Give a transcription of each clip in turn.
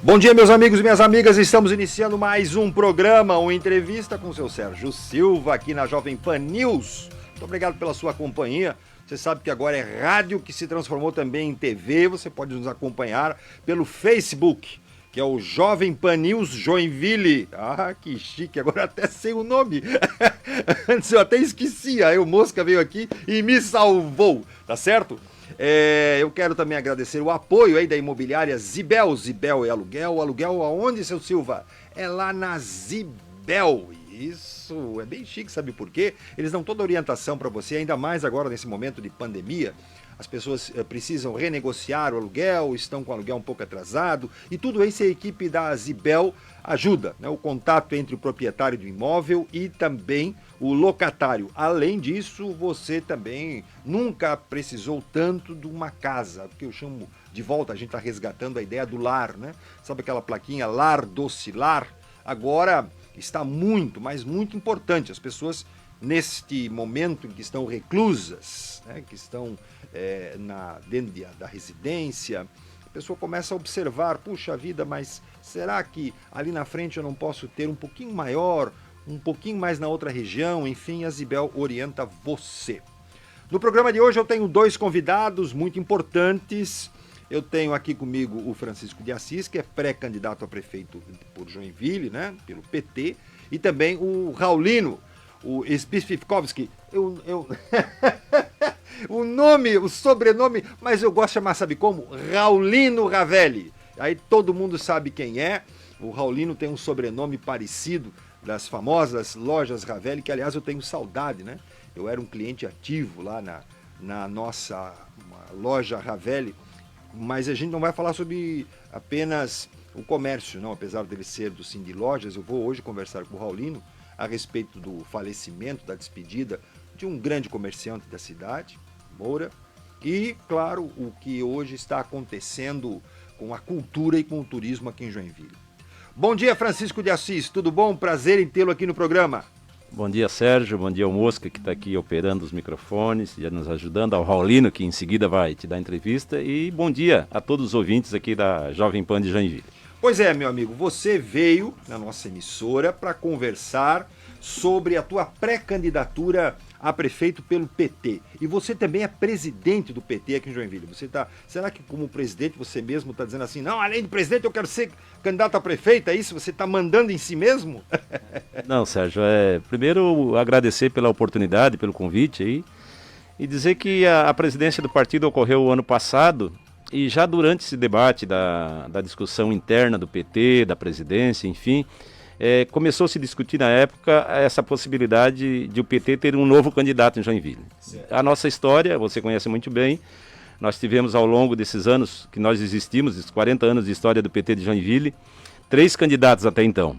Bom dia, meus amigos e minhas amigas. Estamos iniciando mais um programa, uma entrevista com o seu Sérgio Silva, aqui na Jovem Pan News. Muito obrigado pela sua companhia. Você sabe que agora é rádio que se transformou também em TV. Você pode nos acompanhar pelo Facebook, que é o Jovem Pan News Joinville. Ah, que chique, agora até sei o nome. Antes eu até esquecia, aí o Mosca veio aqui e me salvou, tá certo? Eu quero também agradecer o apoio aí da imobiliária Zibel. Zibel é aluguel. Aluguel aonde, seu Silva? É lá na Zibel. Isso, é bem chique, sabe por quê? Eles dão toda a orientação para você, ainda mais agora nesse momento de pandemia. As pessoas precisam renegociar o aluguel, estão com o aluguel um pouco atrasado, e tudo isso a equipe da Zibel ajuda, né? O contato entre o proprietário do imóvel e também o locatário. Além disso, você também nunca precisou tanto de uma casa, porque eu chamo de volta, a gente está resgatando a ideia do lar, né? Sabe aquela plaquinha Lar Docilar? Agora está muito, mas muito importante. As pessoas, neste momento em que estão reclusas, né? Que estão dentro da residência, a pessoa começa a observar, puxa vida, mas será que ali na frente eu não posso ter um pouquinho maior, um pouquinho mais na outra região? Enfim, a Zibel orienta você. No programa de hoje eu tenho dois convidados muito importantes. Eu tenho aqui comigo o Francisco de Assis, que é pré-candidato a prefeito por Joinville, né, pelo PT, e também o Raulino, o Spifikovski. O sobrenome, mas eu gosto de chamar, sabe como? Raulino Ravelli. Aí todo mundo sabe quem é. O Raulino tem um sobrenome parecido das famosas lojas Ravelli, que aliás eu tenho saudade, né? Eu era um cliente ativo lá na nossa loja Ravelli, mas a gente não vai falar sobre apenas o comércio, não, apesar dele ser do Sim de Lojas. Eu vou hoje conversar com o Raulino a respeito do falecimento, da despedida de um grande comerciante da cidade, Moura, e, claro, o que hoje está acontecendo com a cultura e com o turismo aqui em Joinville. Bom dia, Francisco de Assis, tudo bom? Prazer em tê-lo aqui no programa. Bom dia, Sérgio, bom dia ao Mosca, que está aqui operando os microfones e nos ajudando, ao Raulino, que em seguida vai te dar entrevista, e bom dia a todos os ouvintes aqui da Jovem Pan de Joinville. Pois é, meu amigo, você veio na nossa emissora para conversar sobre a tua pré-candidatura a prefeito pelo PT. E você também é presidente do PT aqui em Joinville. Será que como presidente você mesmo está dizendo assim, não, além de presidente eu quero ser candidato a prefeito, é isso? Você está mandando em si mesmo? Não, Sérgio, primeiro agradecer pela oportunidade, pelo convite aí, e dizer que a presidência do partido ocorreu o ano passado, e já durante esse debate da discussão interna do PT, da presidência, enfim, começou a se discutir na época essa possibilidade de o PT ter um novo candidato em Joinville. Certo. A nossa história, você conhece muito bem, nós tivemos ao longo desses anos que nós existimos, esses 40 anos de história do PT de Joinville, 3 candidatos até então.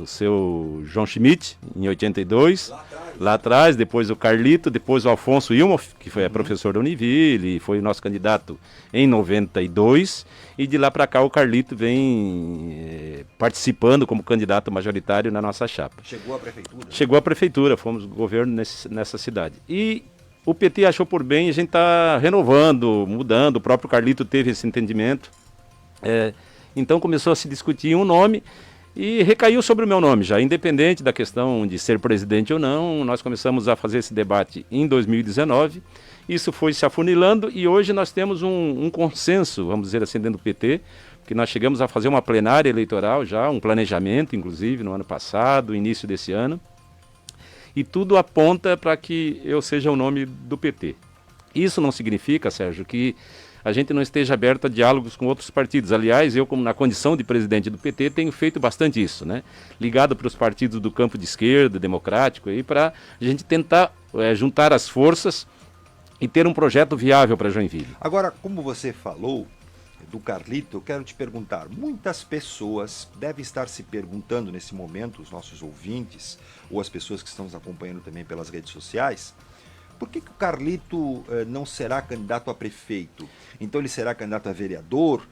O seu João Schmidt, em 82, lá atrás, depois o Carlito, depois o Alfonso Ilmoff, que foi professor da Univille, e foi o nosso candidato em 92, e de lá para cá o Carlito vem participando como candidato majoritário na nossa chapa. Chegou à prefeitura? Chegou à prefeitura, fomos governo nessa cidade. E o PT achou por bem, a gente está renovando, mudando, o próprio Carlito teve esse entendimento, então começou a se discutir um nome, e recaiu sobre o meu nome já, independente da questão de ser presidente ou não. Nós começamos a fazer esse debate em 2019, isso foi se afunilando e hoje nós temos um consenso, vamos dizer assim, dentro do PT, que nós chegamos a fazer uma plenária eleitoral já, um planejamento inclusive no ano passado, início desse ano, e tudo aponta para que eu seja o nome do PT. Isso não significa, Sérgio, que a gente não esteja aberto a diálogos com outros partidos. Aliás, eu, como na condição de presidente do PT, tenho feito bastante isso, né? Ligado para os partidos do campo de esquerda, democrático, para a gente tentar juntar as forças e ter um projeto viável para Joinville. Agora, como você falou do Carlito, eu quero te perguntar, muitas pessoas devem estar se perguntando nesse momento, os nossos ouvintes, ou as pessoas que estão nos acompanhando também pelas redes sociais, por que o Carlito não será candidato a prefeito? Então ele será candidato a vereador?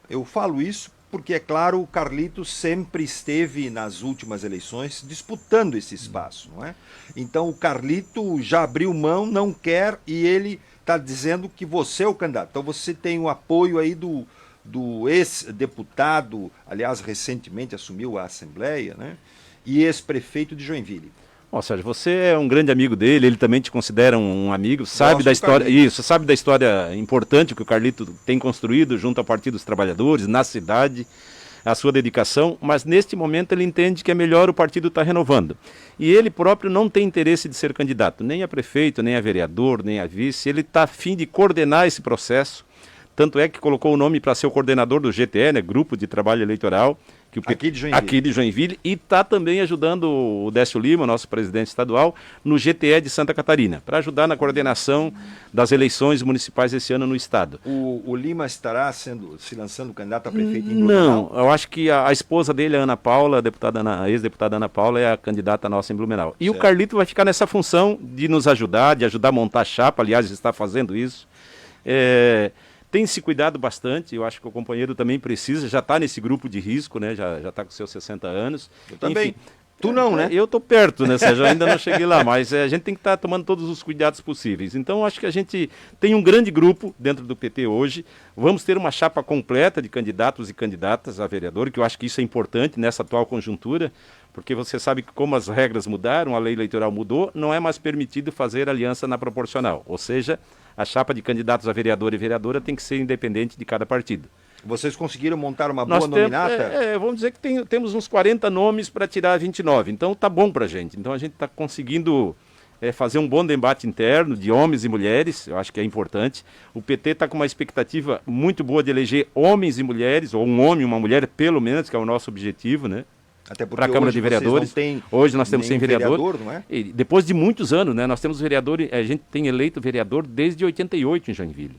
Eu falo isso porque, é claro, o Carlito sempre esteve nas últimas eleições disputando esse espaço, não é? Então o Carlito já abriu mão, não quer, e ele está dizendo que você é o candidato. Então você tem o apoio aí do do ex-deputado, aliás, recentemente assumiu a Assembleia, né? E ex-prefeito de Joinville. Bom, Sérgio, você é um grande amigo dele, ele também te considera um amigo, sabe Gosto da do história, Carlito. isso, sabe da história importante que o Carlito tem construído junto ao Partido dos Trabalhadores, na cidade, a sua dedicação, mas neste momento ele entende que é melhor o partido estar renovando. E ele próprio não tem interesse de ser candidato, nem a prefeito, nem a vereador, nem a vice, ele está a fim de coordenar esse processo, tanto é que colocou o nome para ser o coordenador do GTE, né, Grupo de Trabalho Eleitoral, que o aqui de Joinville, e está também ajudando o Décio Lima, nosso presidente estadual, no GTE de Santa Catarina, para ajudar na coordenação das eleições municipais esse ano no estado. O Lima estará se lançando candidato a prefeito em Blumenau? Não, eu acho que a esposa dele, a Ana Paula, a ex-deputada Ana Paula, é a candidata nossa em Blumenau. E certo. O Carlito vai ficar nessa função de nos ajudar, de ajudar a montar a chapa, aliás, está fazendo isso. Tem se cuidado bastante, eu acho que o companheiro também precisa, já está nesse grupo de risco, né? Já está com seus 60 anos. Eu também. Enfim, tu não, né? Eu estou perto, né, Sérgio? Ainda não cheguei lá, mas a gente tem que estar tomando todos os cuidados possíveis. Então, acho que a gente tem um grande grupo dentro do PT hoje. Vamos ter uma chapa completa de candidatos e candidatas a vereador, que eu acho que isso é importante nessa atual conjuntura, porque você sabe que como as regras mudaram, a lei eleitoral mudou, não é mais permitido fazer aliança na proporcional. Ou seja, a chapa de candidatos a vereador e vereadora tem que ser independente de cada partido. Vocês conseguiram montar uma boa nominata? Vamos dizer que temos uns 40 nomes para tirar 29, então tá bom para a gente. Então a gente está conseguindo fazer um bom debate interno de homens e mulheres, eu acho que é importante. O PT está com uma expectativa muito boa de eleger homens e mulheres, ou um homem e uma mulher, pelo menos, que é o nosso objetivo, né? Até porque para a Câmara de Vereadores. Hoje nós temos 100 vereadores. Não é? E depois de muitos anos, né, nós temos vereador, a gente tem eleito vereador desde 88 em Joinville.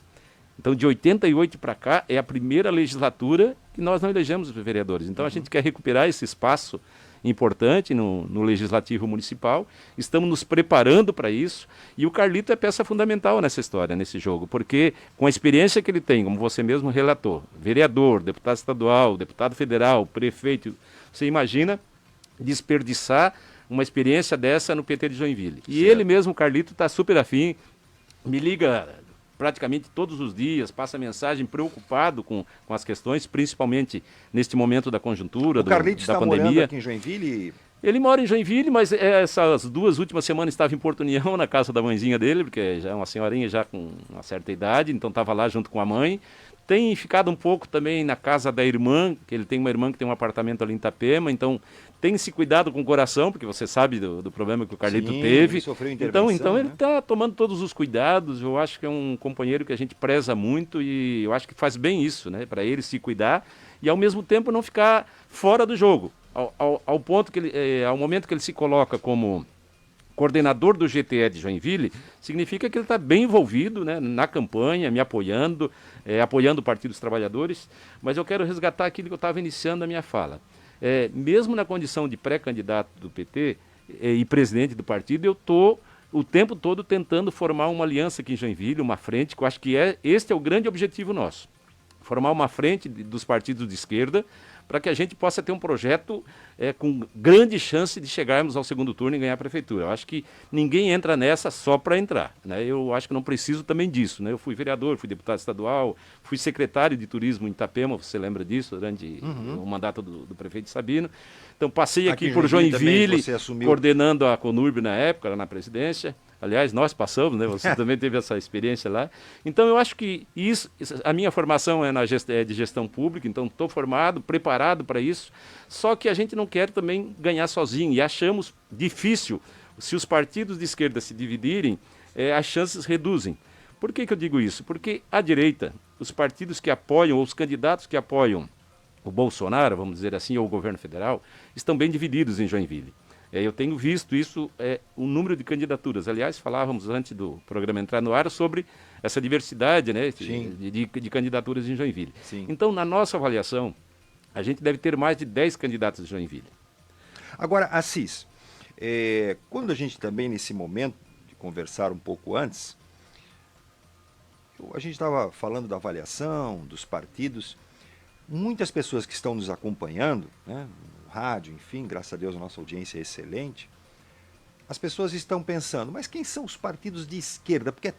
Então, de 88 para cá, é a primeira legislatura que nós não elegemos vereadores. Então, a gente quer recuperar esse espaço importante no Legislativo Municipal. Estamos nos preparando para isso. E o Carlito é peça fundamental nessa história, nesse jogo, porque com a experiência que ele tem, como você mesmo relatou, vereador, deputado estadual, deputado federal, prefeito, você imagina desperdiçar uma experiência dessa no PT de Joinville. E certo. Ele mesmo, o Carlito, está super afim, me liga praticamente todos os dias, passa mensagem preocupado com as questões, principalmente neste momento da conjuntura, da pandemia. O Carlito está morando aqui em Joinville? Ele mora em Joinville, mas essas 2 últimas semanas estava em Porto União, na casa da mãezinha dele, porque já é uma senhorinha já com uma certa idade, então estava lá junto com a mãe. Tem ficado um pouco também na casa da irmã, que ele tem uma irmã que tem um apartamento ali em Itapema, então tem se cuidado com o coração, porque você sabe do problema que o Carlito teve. Ele sofreu intervenção, então né? Ele está tomando todos os cuidados, eu acho que é um companheiro que a gente preza muito e eu acho que faz bem isso, né? Para ele se cuidar e ao mesmo tempo não ficar fora do jogo. Ao ponto que ao momento que ele se coloca como coordenador do GTE de Joinville, significa que ele está bem envolvido, né, na campanha, me apoiando, apoiando o Partido dos Trabalhadores, mas eu quero resgatar aquilo que eu estava iniciando a minha fala. Mesmo na condição de pré-candidato do PT e presidente do partido, eu estou o tempo todo tentando formar uma aliança aqui em Joinville, uma frente, que eu acho que este é o grande objetivo nosso. Formar uma frente dos partidos de esquerda, para que a gente possa ter um projeto com grande chance de chegarmos ao segundo turno e ganhar a prefeitura. Eu acho que ninguém entra nessa só para entrar, né? Eu acho que não preciso também disso, né? Eu fui vereador, fui deputado estadual, fui secretário de turismo em Itapema, você lembra disso, durante o mandato do prefeito Sabino. Então passei aqui por Joinville, coordenando a Conurb na época, na presidência. Aliás, nós passamos, né? Você também teve essa experiência lá. Então, eu acho que a minha formação é de gestão pública, então estou formado, preparado para isso, só que a gente não quer também ganhar sozinho, e achamos difícil, se os partidos de esquerda se dividirem, as chances reduzem. Por que eu digo isso? Porque a direita, os partidos que apoiam, ou os candidatos que apoiam o Bolsonaro, vamos dizer assim, ou o governo federal, estão bem divididos em Joinville. Eu tenho visto isso, o número de candidaturas. Aliás, falávamos antes do programa entrar no ar sobre essa diversidade, né, de candidaturas em Joinville. Sim. Então, na nossa avaliação, a gente deve ter mais de 10 candidatos em Joinville. Agora, Assis, quando a gente também, nesse momento de conversar um pouco antes, a gente estava falando da avaliação, dos partidos, muitas pessoas que estão nos acompanhando, né, rádio, enfim, graças a Deus a nossa audiência é excelente, as pessoas estão pensando, mas quem são os partidos de esquerda? Porque é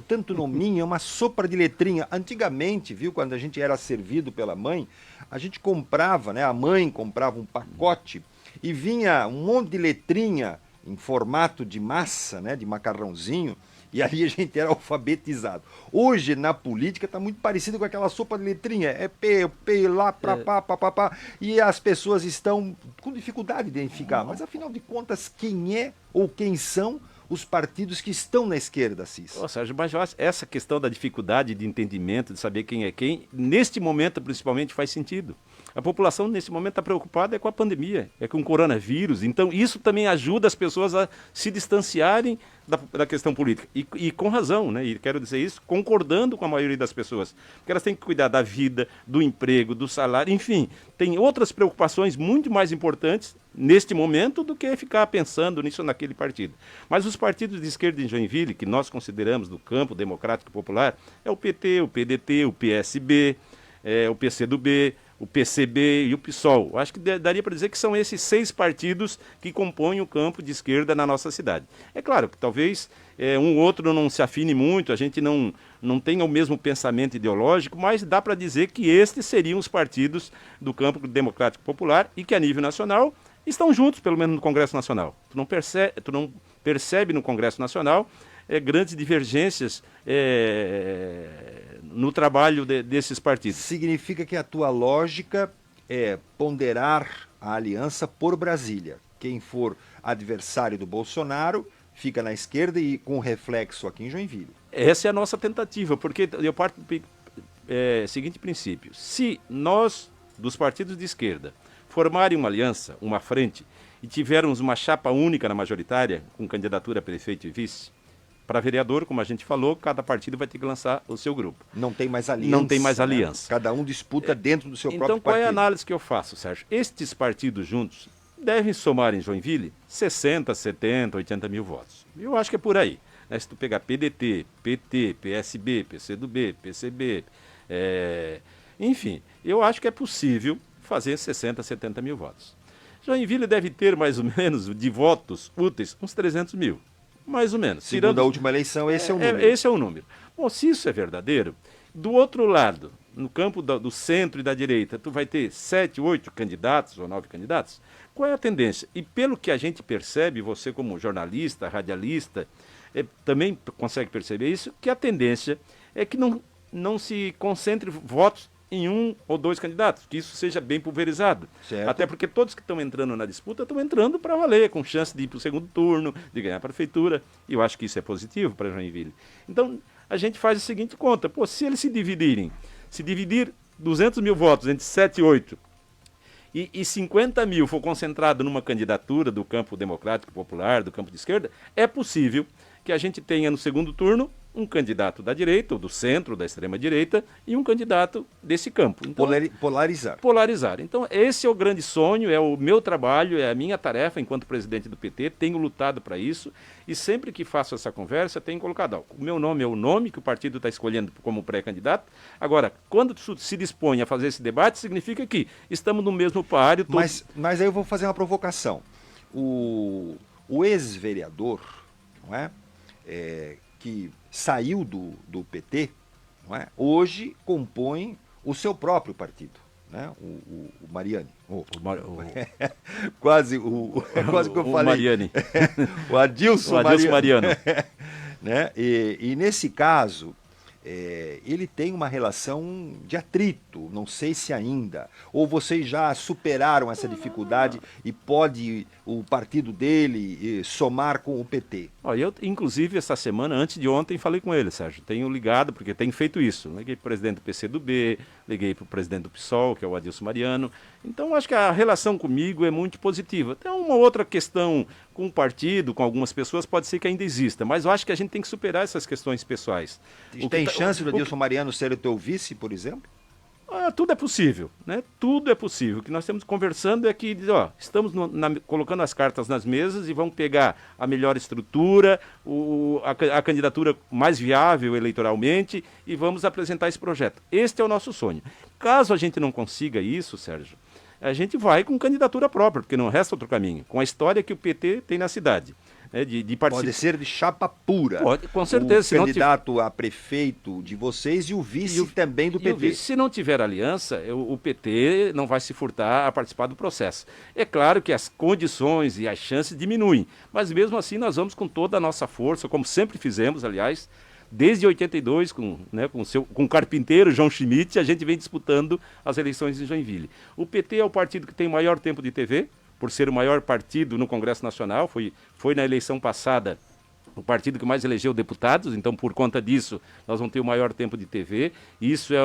tanto nominho, é uma sopa de letrinha. Antigamente, viu, quando a gente era servido pela mãe, a gente comprava, né? A mãe comprava um pacote e vinha um monte de letrinha em formato de massa, né? De macarrãozinho. E ali a gente era alfabetizado. Hoje, na política, está muito parecido com aquela sopa de letrinha. É P, lá, pá. E as pessoas estão com dificuldade de identificar. Mas, afinal de contas, quem é ou quem são os partidos que estão na esquerda, Assis? Ô, Sérgio, mas eu acho essa questão da dificuldade de entendimento, de saber quem é quem, neste momento, principalmente, faz sentido. A população, nesse momento, está preocupada com a pandemia, com o coronavírus. Então, isso também ajuda as pessoas a se distanciarem da questão política. E com razão, né? E quero dizer isso concordando com a maioria das pessoas. Porque elas têm que cuidar da vida, do emprego, do salário, enfim. Tem outras preocupações muito mais importantes neste momento do que ficar pensando nisso ou naquele partido. Mas os partidos de esquerda em Joinville, que nós consideramos do campo democrático popular, é o PT, o PDT, o PSB, o PCdoB, o PCB e o PSOL. Eu acho que daria para dizer que são esses 6 partidos que compõem o campo de esquerda na nossa cidade. É claro que talvez um ou outro não se afine muito, a gente não tenha o mesmo pensamento ideológico, mas dá para dizer que estes seriam os partidos do campo democrático popular e que a nível nacional estão juntos, pelo menos no Congresso Nacional. Tu não percebe no Congresso Nacional grandes divergências no trabalho desses partidos. Significa que a tua lógica é ponderar a aliança por Brasília. Quem for adversário do Bolsonaro fica na esquerda e com reflexo aqui em Joinville. Essa é a nossa tentativa, porque eu parto do seguinte princípio. Se nós, dos partidos de esquerda, formarem uma aliança, uma frente, e tivermos uma chapa única na majoritária, com candidatura a prefeito e vice, para vereador, como a gente falou, cada partido vai ter que lançar o seu grupo. Não tem mais aliança. Não tem mais aliança. Né? Cada um disputa dentro do seu próprio partido. Então, qual é a análise que eu faço, Sérgio? Estes partidos juntos devem somar em Joinville 60, 70, 80 mil votos. Eu acho que é por aí. Né? Se tu pegar PDT, PT, PSB, PCdoB, PCB, enfim, eu acho que é possível fazer 60, 70 mil votos. Joinville deve ter mais ou menos de votos úteis uns 300 mil. Mais ou menos. Segundo a última eleição, esse é o número. Esse é o número. Bom, se isso é verdadeiro, do outro lado, no campo do centro e da direita, tu vai ter 7, 8 candidatos ou 9 candidatos. Qual é a tendência? E pelo que a gente percebe, você como jornalista, radialista, também consegue perceber isso, que a tendência é que não se concentre votos em 1 ou 2 candidatos, que isso seja bem pulverizado. Certo. Até porque todos que estão entrando na disputa estão entrando para valer, com chance de ir para o segundo turno, de ganhar a prefeitura, e eu acho que isso é positivo para Joinville. Então, a gente faz a seguinte conta, se eles se dividir 200 mil votos entre 7 e 8, e 50 mil for concentrado numa candidatura do campo democrático popular, do campo de esquerda, é possível que a gente tenha no segundo turno um candidato da direita, ou do centro, da extrema-direita, e um candidato desse campo. Então, polarizar. Polarizar. Então, esse é o grande sonho, é o meu trabalho, é a minha tarefa enquanto presidente do PT, tenho lutado para isso, e sempre que faço essa conversa, tenho colocado, o meu nome é o nome que o partido está escolhendo como pré-candidato. Agora, quando se dispõe a fazer esse debate, significa que estamos no mesmo páreo. Mas aí eu vou fazer uma provocação. O ex-vereador, não é? Que saiu do PT, não é? Hoje compõe o seu próprio partido, né? O Mariani. Quase que eu falei. Mariani. O Adilson Mariano. Né? E nesse caso, ele tem uma relação de atrito, não sei se ainda. Ou vocês já superaram essa dificuldade e pode o partido dele somar com o PT? Eu, inclusive, essa semana, antes de ontem, falei com ele, Sérgio. Tenho ligado, porque tem feito isso. Liguei para o presidente do PCdoB, liguei para o presidente do PSOL, que é o Adilson Mariano. Então, acho que a relação comigo é muito positiva. Tem uma outra questão com o partido, com algumas pessoas, pode ser que ainda exista. Mas eu acho que a gente tem que superar essas questões pessoais. Tem chance do Adilson Mariano ser o teu vice, por exemplo? Tudo é possível, né? Tudo é possível. O que nós estamos conversando é que estamos colocando as cartas nas mesas e vamos pegar a melhor estrutura, a candidatura mais viável eleitoralmente e vamos apresentar esse projeto. Este é o nosso sonho. Caso a gente não consiga isso, Sérgio, a gente vai com candidatura própria, porque não resta outro caminho. Com a história que o PT tem na cidade, de participar. Pode ser de chapa pura. Pode, com certeza. O se candidato a prefeito de vocês e o vice também do PT. Se não tiver aliança, o PT não vai se furtar a participar do processo. É claro que as condições e as chances diminuem, mas mesmo assim nós vamos com toda a nossa força, como sempre fizemos, aliás, desde 82, com o carpinteiro João Schmidt, a gente vem disputando as eleições em Joinville. O PT é o partido que tem maior tempo de TV, por ser o maior partido no Congresso Nacional, foi na eleição passada o partido que mais elegeu deputados, então por conta disso nós vamos ter o maior tempo de TV, e isso é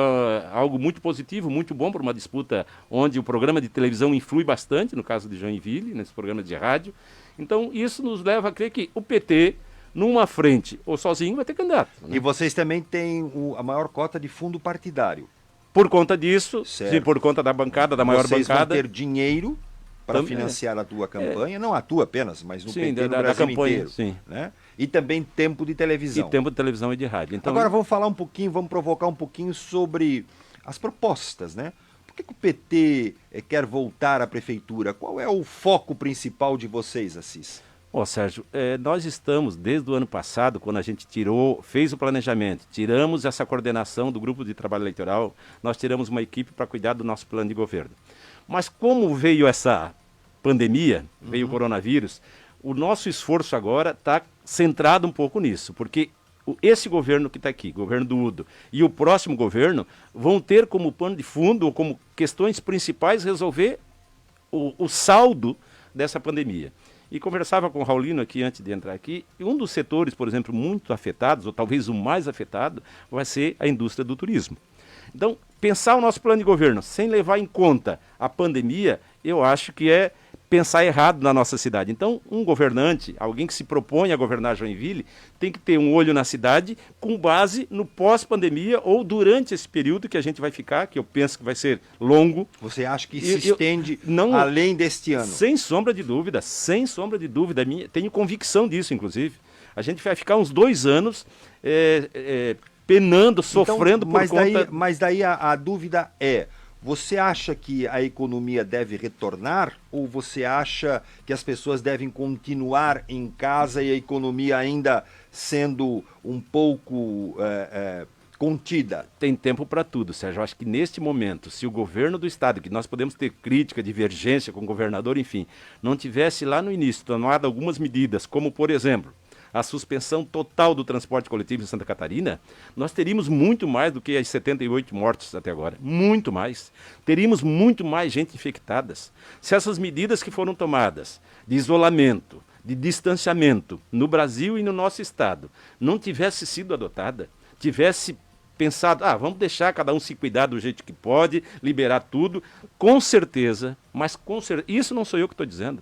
algo muito positivo, muito bom para uma disputa onde o programa de televisão influi bastante, no caso de Joinville, nesse programa de rádio. Então isso nos leva a crer que o PT, numa frente ou sozinho, vai ter candidato. Né? E vocês também têm a maior cota de fundo partidário. Por conta disso, sim, por conta da bancada, da maior vocês bancada. Vão ter dinheiro para financiar a tua campanha, não a tua apenas, mas no PT no Brasil campanha, inteiro. Sim. Né? E também tempo de televisão. E tempo de televisão e de rádio. Então, agora vamos falar um pouquinho, vamos provocar um pouquinho sobre as propostas, né? Por que o PT quer voltar à prefeitura? Qual é o foco principal de vocês, Assis? Sérgio, nós estamos, desde o ano passado, quando a gente fez o planejamento, tiramos essa coordenação do grupo de trabalho eleitoral, nós tiramos uma equipe para cuidar do nosso plano de governo. Mas como veio essa pandemia, veio o coronavírus, o nosso esforço agora está centrado um pouco nisso, porque esse governo que está aqui, governo do Udo, e o próximo governo vão ter como pano de fundo, ou como questões principais, resolver o saldo dessa pandemia. E conversava com o Raulino aqui antes de entrar aqui, e um dos setores, por exemplo, muito afetados, ou talvez o mais afetado, vai ser a indústria do turismo. Então, pensar o nosso plano de governo sem levar em conta a pandemia, eu acho que é pensar errado na nossa cidade. Então, um governante, alguém que se propõe a governar Joinville, tem que ter um olho na cidade com base no pós-pandemia ou durante esse período que a gente vai ficar, que eu penso que vai ser longo. Você acha que se estende além deste ano? Sem sombra de dúvida, tenho convicção disso, inclusive. A gente vai ficar uns 2 anos penando, sofrendo por conta... Mas daí a dúvida é, você acha que a economia deve retornar ou você acha que as pessoas devem continuar em casa e a economia ainda sendo um pouco contida? Tem tempo para tudo, Sérgio. Eu acho que neste momento, se o governo do estado, que nós podemos ter crítica, divergência com o governador, enfim, não tivesse lá no início tomado algumas medidas, como por exemplo, a suspensão total do transporte coletivo em Santa Catarina, nós teríamos muito mais do que as 78 mortes até agora. Muito mais. Teríamos muito mais gente infectada. Se essas medidas que foram tomadas de isolamento, de distanciamento no Brasil e no nosso estado não tivesse sido adotada, tivesse pensado, vamos deixar cada um se cuidar do jeito que pode, liberar tudo, com certeza, isso não sou eu que estou dizendo.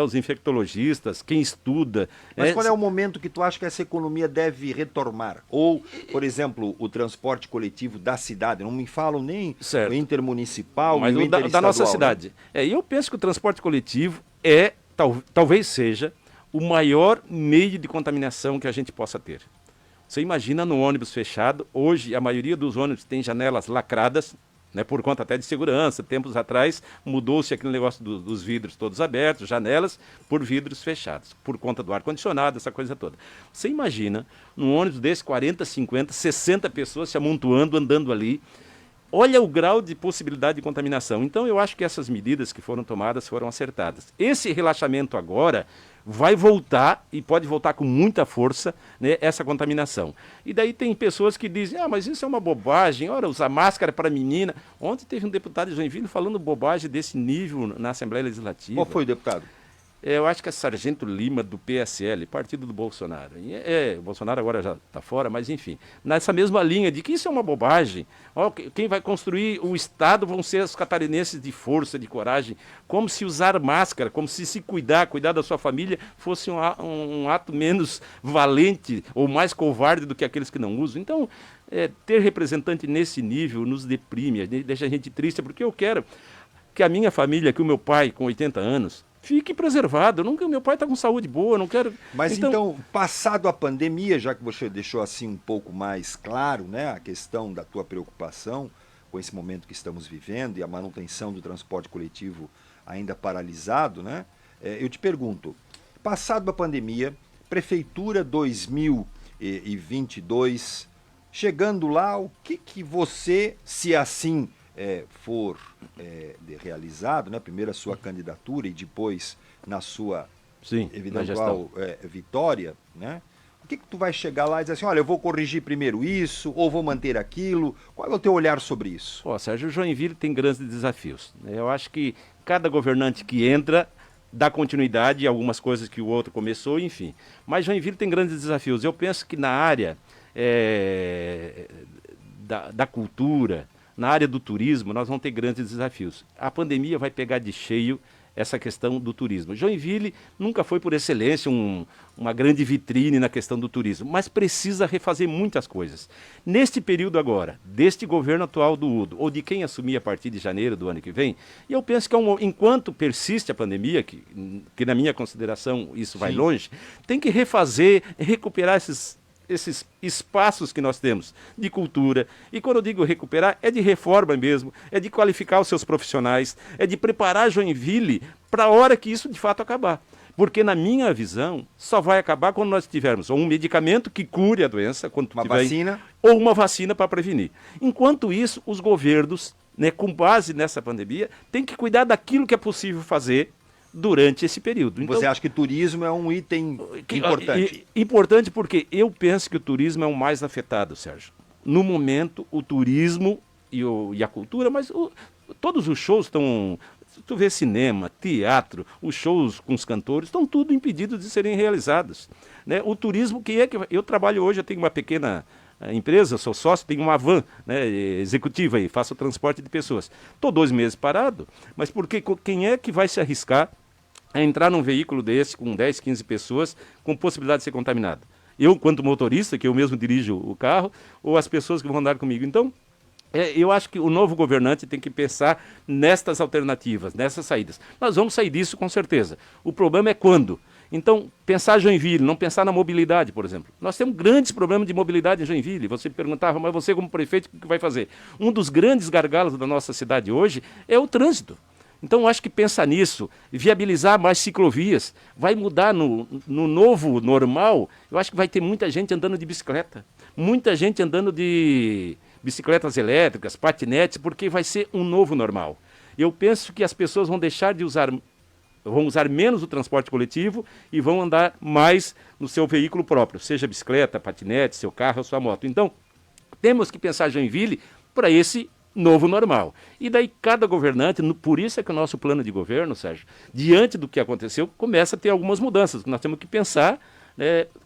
Os infectologistas, quem estuda... Mas qual é o momento que tu acha que essa economia deve retomar? Ou, por exemplo, o transporte coletivo da cidade, não me falam nem o intermunicipal, mas o interestadual. Da nossa cidade. E eu penso que o transporte coletivo talvez seja o maior meio de contaminação que a gente possa ter. Você imagina no ônibus fechado, hoje a maioria dos ônibus tem janelas lacradas, por conta até de segurança. Tempos atrás mudou-se aquele negócio dos vidros todos abertos, janelas por vidros fechados, por conta do ar-condicionado, essa coisa toda. Você imagina, num ônibus desse, 40, 50, 60 pessoas se amontoando, andando ali. Olha o grau de possibilidade de contaminação. Então eu acho que essas medidas que foram tomadas foram acertadas. Esse relaxamento agora vai voltar, e pode voltar com muita força, essa contaminação. E daí tem pessoas que dizem, mas isso é uma bobagem, usar máscara para menina. Ontem teve um deputado de Joinville falando bobagem desse nível na Assembleia Legislativa. Qual foi o deputado? Eu acho que é Sargento Lima, do PSL, partido do Bolsonaro. O Bolsonaro agora já está fora, mas enfim. Nessa mesma linha de que isso é uma bobagem. Quem vai construir o Estado vão ser os catarinenses de força, de coragem. Como se usar máscara, como se cuidar da sua família, fosse um ato menos valente ou mais covarde do que aqueles que não usam. Então, ter representante nesse nível nos deprime, deixa a gente triste, porque eu quero que a minha família, que o meu pai, com 80 anos, fique preservado. Meu pai está com saúde boa, não quero... Mas então, passado a pandemia, já que você deixou assim um pouco mais claro, a questão da tua preocupação com esse momento que estamos vivendo e a manutenção do transporte coletivo ainda paralisado, eu te pergunto, passado a pandemia, Prefeitura 2022, chegando lá, o que você, se assim for realizado, né? Primeiro a sua candidatura e depois na sua Sim, eventual vitória, né? O que tu vai chegar lá e dizer assim, olha, eu vou corrigir primeiro isso, ou vou manter aquilo? Qual é o teu olhar sobre isso? Pô, Sérgio, Joinville tem grandes desafios. Eu acho que cada governante que entra dá continuidade a algumas coisas que o outro começou, enfim. Mas Joinville tem grandes desafios. Eu penso que na área da cultura, na área do turismo, nós vamos ter grandes desafios. A pandemia vai pegar de cheio essa questão do turismo. Joinville nunca foi, por excelência, uma grande vitrine na questão do turismo, mas precisa refazer muitas coisas. Neste período agora, deste governo atual do Udo, ou de quem assumir a partir de janeiro do ano que vem, e eu penso que enquanto persiste a pandemia, que na minha consideração isso vai longe, tem que refazer, recuperar esses espaços que nós temos de cultura. E quando eu digo recuperar, é de reforma mesmo, é de qualificar os seus profissionais, é de preparar Joinville para a hora que isso de fato acabar. Porque, na minha visão, só vai acabar quando nós tivermos ou um medicamento que cure a doença, quando vacina, ou uma vacina para prevenir. Enquanto isso, os governos, né, com base nessa pandemia, têm que cuidar daquilo que é possível fazer durante esse período. Então, você acha que turismo é um item importante? Importante porque eu penso que o turismo é o mais afetado, Sérgio. No momento, o turismo e a cultura, mas todos os shows estão... Tu vê cinema, teatro, os shows com os cantores, estão tudo impedidos de serem realizados. Né? O turismo, eu trabalho hoje, eu tenho uma pequena empresa, sou sócio, tenho uma van, né, executiva e faço transporte de pessoas. Estou 2 meses parado, mas porque quem é que vai se arriscar a entrar num veículo desse com 10, 15 pessoas com possibilidade de ser contaminado? Eu, quanto motorista, que eu mesmo dirijo o carro, ou as pessoas que vão andar comigo. Então, eu acho que o novo governante tem que pensar nestas alternativas, nessas saídas. Nós vamos sair disso com certeza. O problema é quando. Então, pensar Joinville, não pensar na mobilidade, por exemplo. Nós temos grandes problemas de mobilidade em Joinville. Você perguntava, mas você como prefeito, o que vai fazer? Um dos grandes gargalos da nossa cidade hoje é o trânsito. Então, eu acho que pensar nisso, viabilizar mais ciclovias, vai mudar no novo normal. Eu acho que vai ter muita gente andando de bicicleta, muita gente andando de bicicletas elétricas, patinetes, porque vai ser um novo normal. Eu penso que as pessoas vão deixar de usar, vão usar menos o transporte coletivo e vão andar mais no seu veículo próprio, seja bicicleta, patinete, seu carro ou sua moto. Então, temos que pensar Joinville para esse novo normal. E daí cada governante, por isso é que o nosso plano de governo, Sérgio, diante do que aconteceu, começa a ter algumas mudanças. Nós temos que pensar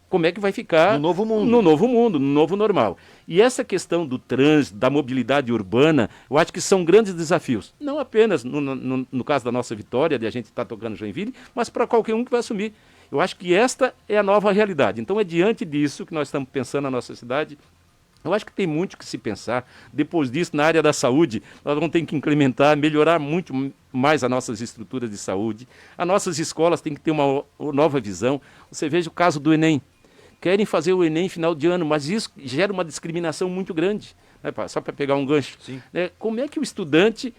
como é que vai ficar no novo mundo, no novo normal. E essa questão do trânsito, da mobilidade urbana, eu acho que são grandes desafios. Não apenas no caso da nossa vitória, de a gente estar tocando Joinville, mas para qualquer um que vai assumir. Eu acho que esta é a nova realidade. Então é diante disso que nós estamos pensando na nossa cidade. Eu acho que tem muito que se pensar. Depois disso, na área da saúde, nós vamos ter que implementar, melhorar muito mais as nossas estruturas de saúde. As nossas escolas têm que ter uma nova visão. Você veja o caso do Enem. Querem fazer o Enem final de ano, mas isso gera uma discriminação muito grande. Né, só para pegar um gancho. Como é que o estudante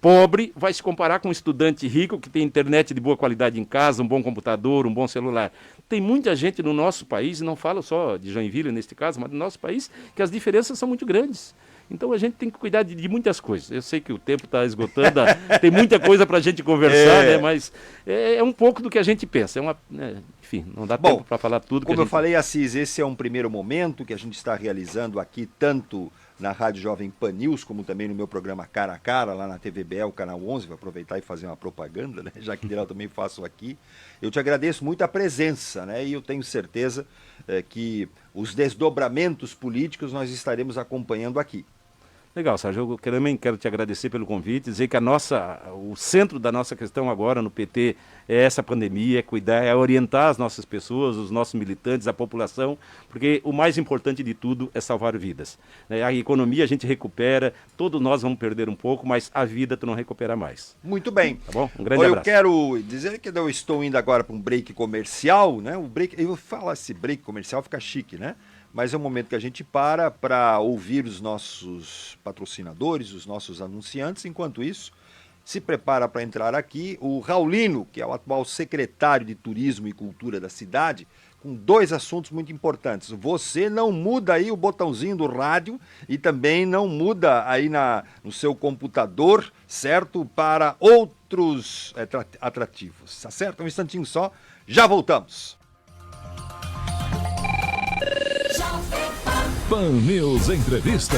pobre vai se comparar com um estudante rico que tem internet de boa qualidade em casa, um bom computador, um bom celular? Tem muita gente no nosso país, e não falo só de Joinville neste caso, mas no nosso país, que as diferenças são muito grandes. Então a gente tem que cuidar de muitas coisas. Eu sei que o tempo está esgotando, tem muita coisa para a gente conversar, né, mas é um pouco do que a gente pensa. Enfim, não dá tempo para falar tudo. Como eu falei, Assis, esse é um primeiro momento que a gente está realizando aqui, tanto na Rádio Jovem Pan News, como também no meu programa Cara a Cara, lá na TVBL, canal 11, vou aproveitar e fazer uma propaganda, né? Já que eu também faço aqui. Eu te agradeço muito a presença, né? E eu tenho certeza que os desdobramentos políticos nós estaremos acompanhando aqui. Legal, Sérgio, eu também quero te agradecer pelo convite, dizer que o centro da nossa questão agora no PT é essa pandemia, é cuidar, é orientar as nossas pessoas, os nossos militantes, a população, porque o mais importante de tudo é salvar vidas. A economia a gente recupera, todos nós vamos perder um pouco, mas a vida tu não recupera mais. Muito bem. Tá bom? Um grande abraço. Eu quero dizer que eu estou indo agora para um break comercial, né? Eu falo esse break comercial fica chique, né? Mas é um momento que a gente para ouvir os nossos patrocinadores, os nossos anunciantes. Enquanto isso, se prepara para entrar aqui o Raulino, que é o atual secretário de Turismo e Cultura da cidade, com 2 assuntos muito importantes. Você não muda aí o botãozinho do rádio e também não muda aí no seu computador, certo? Para outros atrativos, tá certo? Um instantinho só, já voltamos. Pan News Entrevista.